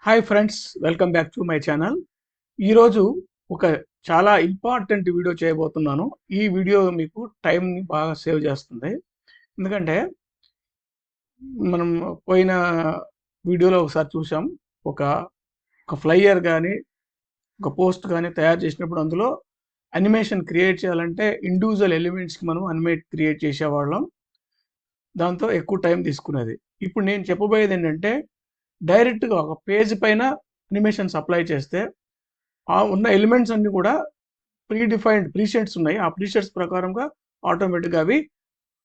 Hi friends, welcome back to my channel. ఈరోజు ఒక చాలా ఇంపార్టెంట్ వీడియో చేయబోతున్నాను. ఈ వీడియో మీకు టైంని బాగా సేవ్ చేస్తుంది. ఎందుకంటే మనం పోయిన వీడియోలో ఒకసారి చూసాం. ఒక ఒక ఫ్లైయర్ కానీ ఒక పోస్ట్ కానీ తయారు చేసినప్పుడు అందులో అనిమేషన్ క్రియేట్ చేయాలంటే ఇండివిజువల్ ఎలిమెంట్స్కి మనం అనిమేట్ క్రియేట్ చేసేవాళ్ళం. దాంతో ఎక్కువ టైం తీసుకునేది. ఇప్పుడు నేను చెప్పబోయేది ఏంటంటే డైరెక్ట్గా ఒక పేజ్ పైన అనిమేషన్స్ అప్లై చేస్తే ఆ ఉన్న ఎలిమెంట్స్ అన్ని కూడా ప్రీడిఫైన్డ్ ప్రీసెట్స్ ఉన్నాయి. ఆ ప్రీసెట్స్ ప్రకారంగా ఆటోమేటిక్గా అవి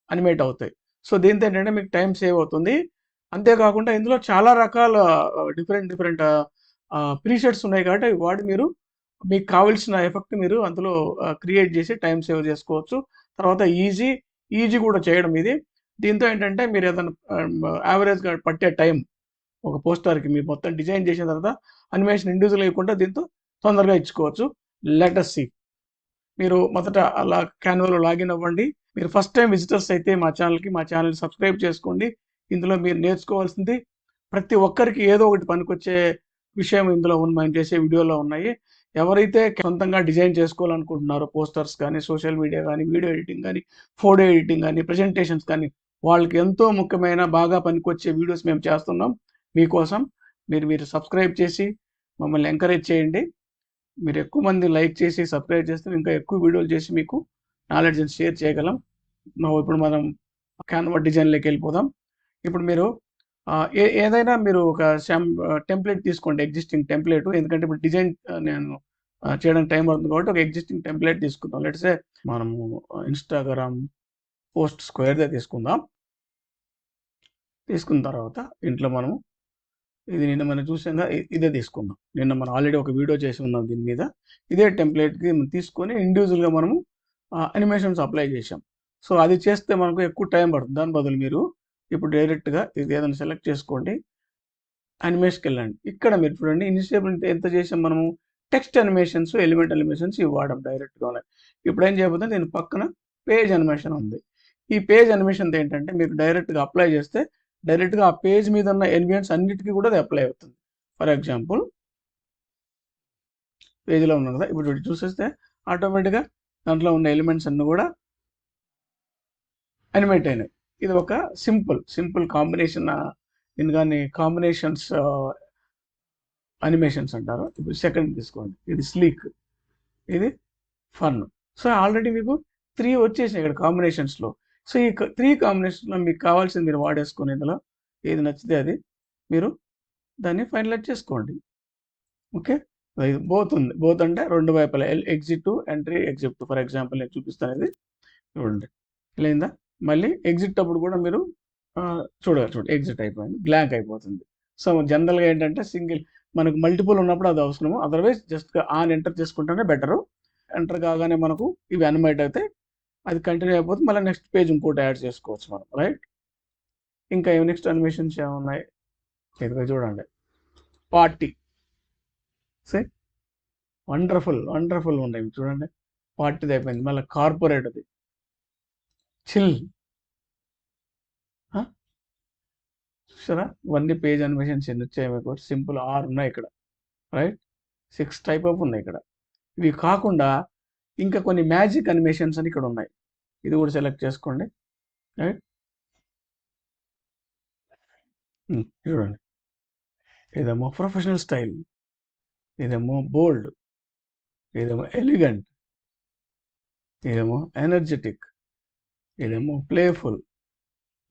అనిమేట్ అవుతాయి. సో దీంతో ఏంటంటే మీకు టైం సేవ్ అవుతుంది. అంతేకాకుండా ఇందులో చాలా రకాల డిఫరెంట్ ప్రీసెట్స్ ఉన్నాయి కాబట్టి అవి వాడి మీరు మీకు కావాల్సిన ఎఫెక్ట్ మీరు అందులో క్రియేట్ చేసి టైం సేవ్ చేసుకోవచ్చు. తర్వాత ఈజీ కూడా చేయడం ఇది. దీంతో ఏంటంటే మీరు ఏదైనా యావరేజ్గా పట్టే టైం ఒక పోస్టర్కి మీరు మొత్తం డిజైన్ చేసిన తర్వాత అనిమేషన్ ఇండివిజువల్ అయ్యకుండా దీంతో తొందరగా ఇచ్చుకోవచ్చు. Let us see. మీరు మొదట అలా క్యాన్వాలో లాగిన్ అవ్వండి. మీరు ఫస్ట్ టైం విజిటర్స్ అయితే మా ఛానల్ని సబ్స్క్రైబ్ చేసుకోండి. ఇందులో మీరు నేర్చుకోవాల్సింది ప్రతి ఒక్కరికి ఏదో ఒకటి పనికొచ్చే విషయం ఇందులో మనం చేసే వీడియోలో ఉన్నాయి. ఎవరైతే సొంతంగా డిజైన్ చేసుకోవాలనుకుంటున్నారో పోస్టర్స్ కానీ, సోషల్ మీడియా కానీ, వీడియో ఎడిటింగ్ కానీ, ఫోటో ఎడిటింగ్ కానీ, ప్రెజెంటేషన్స్ కానీ వాళ్ళకి ఎంతో ముఖ్యమైన బాగా పనికొచ్చే వీడియోస్ మేము చేస్తున్నాం మీకోసం. మీరు సబ్స్క్రైబ్ చేసి మమ్మల్ని ఎంకరేజ్ చేయండి. మీరు ఎక్కువ మంది లైక్ చేసి సబ్స్క్రైబ్ చేస్తే ఇంకా ఎక్కువ వీడియోలు చేసి మీకు నాలెడ్జ్ని షేర్ చేయగలం. ఇప్పుడు మనం క్యాన్వా డిజైన్లోకి వెళ్ళిపోదాం. ఇప్పుడు మీరు ఏదైనా మీరు ఒక టెంప్లెట్ తీసుకోండి, ఎగ్జిస్టింగ్ టెంప్లెట్. ఎందుకంటే ఇప్పుడు డిజైన్ నేను చేయడానికి టైం పడుతుంది కాబట్టి ఒక ఎగ్జిస్టింగ్ టెంప్లెట్ తీసుకుందాం. లెట్సే మనము ఇన్స్టాగ్రామ్ పోస్ట్ స్క్వేర్దే తీసుకుందాం. తీసుకున్న తర్వాత ఇంట్లో మనము ఇది నిన్న మనం చూసాం, ఇదే తీసుకుందాం. నిన్న మనం ఆల్రెడీ ఒక వీడియో చేసి ఉన్నాం దీని మీద. ఇదే టెంప్లెట్కి తీసుకొని ఇండివిజువల్గా మనము అనిమేషన్స్ అప్లై చేసాం. సో అది చేస్తే మనకు ఎక్కువ టైం పడుతుంది. దాని బదులు మీరు ఇప్పుడు డైరెక్ట్గా ఇది ఏదైనా సెలెక్ట్ చేసుకోండి, అనిమేషన్కి వెళ్ళండి. ఇక్కడ మీరు చూడండి ఇనిషియబుల్ ఎంత చేసాం మనము, టెక్స్ట్ అనిమేషన్స్, ఎలిమెంట్ అనిమేషన్స్ ఇవి వాడడం డైరెక్ట్గా ఉన్నాయి. ఇప్పుడు ఏం చేయబోతుంది, దీని పక్కన పేజ్ అనిమేషన్ ఉంది. ఈ పేజ్ అనిమేషన్ ఏంటంటే మీరు డైరెక్ట్గా అప్లై చేస్తే డైరెక్ట్గా ఆ పేజ్ మీద ఉన్న ఎలిమెంట్స్ అన్నిటికీ కూడా అది అప్లై అవుతుంది. ఫర్ ఎగ్జాంపుల్ పేజ్లో ఉన్నాం కదా, ఇప్పుడు చూసేస్తే ఆటోమేటిక్గా దాంట్లో ఉన్న ఎలిమెంట్స్ అన్నీ కూడా అనిమేట్ అయినాయి. ఇది ఒక సింపుల్ కాంబినేషన్. దీని కాంబినేషన్స్ అనిమేషన్స్ అంటారు. ఇప్పుడు సెకండ్ తీసుకోండి, ఇది స్లీక్, ఇది ఫన్. సో ఆల్రెడీ మీకు 3 వచ్చేసాయి ఇక్కడ కాంబినేషన్స్లో. సో ఈ 3 కాంబినేషన్స్లో మీకు కావాల్సింది మీరు వాడేసుకొని ఇందులో ఏది నచ్చితే అది మీరు దాన్ని ఫైనలైజ్ చేసుకోండి. ఓకే, ఇది బోత్ అంటే రెండు వైపులా exit entry exit. For example నేను చూపిస్తాను, ఇది చూడండి లేదా. మళ్ళీ ఎగ్జిట్ అప్పుడు కూడా మీరు చూడండి ఎగ్జిట్ అయిపోయింది, బ్లాంక్ అయిపోతుంది. సో జనరల్గా ఏంటంటే సింగిల్ మనకు మల్టిపుల్ ఉన్నప్పుడు అది అవసరము, అదర్వైజ్ జస్ట్ ఆన్ ఎంటర్ చేసుకుంటేనే బెటరు. ఎంటర్ కాగానే మనకు ఇవి అనిమేట్ అయితే అది కంటిన్యూ అయిపోతుంది. మళ్ళీ నెక్స్ట్ పేజ్ ఇంకోటి యాడ్ చేసుకోవచ్చు మనం, రైట్. ఇంకా నెక్స్ట్ అనిమేషన్స్ ఏమున్నాయి ఇదిగో చూడండి, పార్టీ. సే వండర్ఫుల్ ఉన్నాయి చూడండి. పార్టీది అయిపోయింది, మళ్ళీ కార్పొరేట్, అది చిల్. చూసారా, ఇవన్నీ పేజ్ అనిమేషన్స్ ఎన్ని వచ్చాయి మీకు, సింపుల్ 6 ఉన్నాయి ఇక్కడ, రైట్. 6 టైప్ ఆఫ్ ఉన్నాయి ఇక్కడ. ఇవి కాకుండా ఇంకా కొన్ని మ్యాజిక్ అనిమేషన్స్ అని ఇక్కడ ఉన్నాయి. ఇది కూడా సెలెక్ట్ చేసుకోండి, రైట్. చూడండి, ఇదేమో ప్రొఫెషనల్ స్టైల్, ఇదేమో బోల్డ్, ఇదేమో ఎలిగెంట్, ఇదేమో ఎనర్జెటిక్, ఇదేమో ప్లేఫుల్,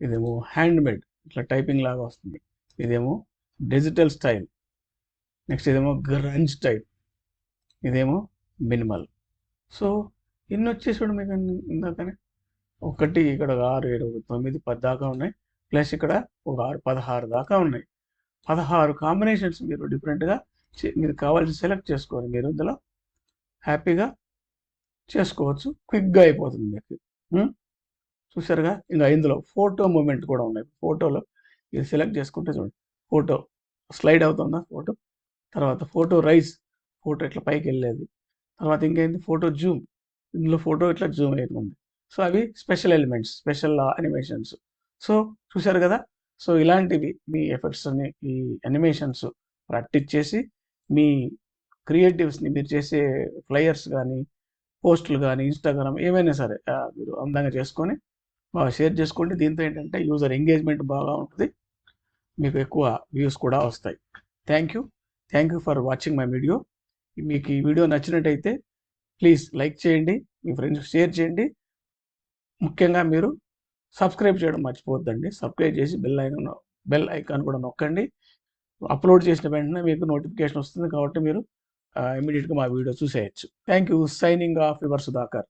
ఇదేమో హ్యాండ్మేడ్ ఇట్లా టైపింగ్ లాగా వస్తుంది, ఇదేమో డిజిటల్ స్టైల్, నెక్స్ట్ ఇదేమో గ్రంజ్ స్టైల్, ఇదేమో మినిమల్. సో ఇన్ని వచ్చేసాడు మీకు ఇందాకనే. ఒకటి ఇక్కడ 6, 7, 9, 10 దాకా ఉన్నాయి. ప్లస్ ఇక్కడ ఒక 6, 16 దాకా ఉన్నాయి. 16 కాంబినేషన్స్ మీరు డిఫరెంట్గా మీరు కావాల్సి సెలెక్ట్ చేసుకొని మీరు ఇందులో హ్యాపీగా చేసుకోవచ్చు. క్విక్గా అయిపోతుంది మీకు. చూసారుగా, ఇంకా ఇందులో ఫోటో మూమెంట్ కూడా ఉన్నాయి. ఫోటోలో ఇది సెలెక్ట్ చేసుకుంటే చూడండి, ఫోటో స్లైడ్ అవుతుందా ఫోటో, తర్వాత ఫోటో రైజ్, ఫోటో ఇట్లా పైకి వెళ్ళేది, తర్వాత ఇంకేంటి ఫోటో జూమ్, ఇందులో ఫోటో ఇట్లా జూమ్ అవుతుంది. సో అవి special elements, special animations. So చూసారు కదా. సో ఇలాంటివి మీ ఎఫెక్ట్స్ అని ఈ అనిమేషన్స్ ప్రాక్టీస్ చేసి మీ క్రియేటివ్స్ని మీరు చేసే ఫ్లయర్స్ కానీ పోస్టులు కానీ ఇన్స్టాగ్రామ్ ఏమైనా సరే మీరు అందంగా చేసుకొని బాగా షేర్ చేసుకోండి. దీంతో ఏంటంటే యూజర్ ఎంగేజ్మెంట్ బాగా ఉంటుంది, మీకు ఎక్కువ వ్యూస్ కూడా వస్తాయి. Thank you for watching my video. మీకు ఈ వీడియో నచ్చినట్టయితే ప్లీజ్ లైక్ చేయండి, మీ ఫ్రెండ్స్కి షేర్ చేయండి. ముఖ్యంగా మీరు సబ్స్క్రైబ్ చేయడం మర్చిపోవద్దండి. సబ్స్క్రైబ్ చేసి బెల్ ఐకాన్ కూడా నొక్కండి. అప్లోడ్ చేసిన వెంటనే మీకు నోటిఫికేషన్ వస్తుంది, కాబట్టి మీరు ఇమీడియట్గా మా వీడియో చూసేయచ్చు. Thank you. Signing off your Sudhakar.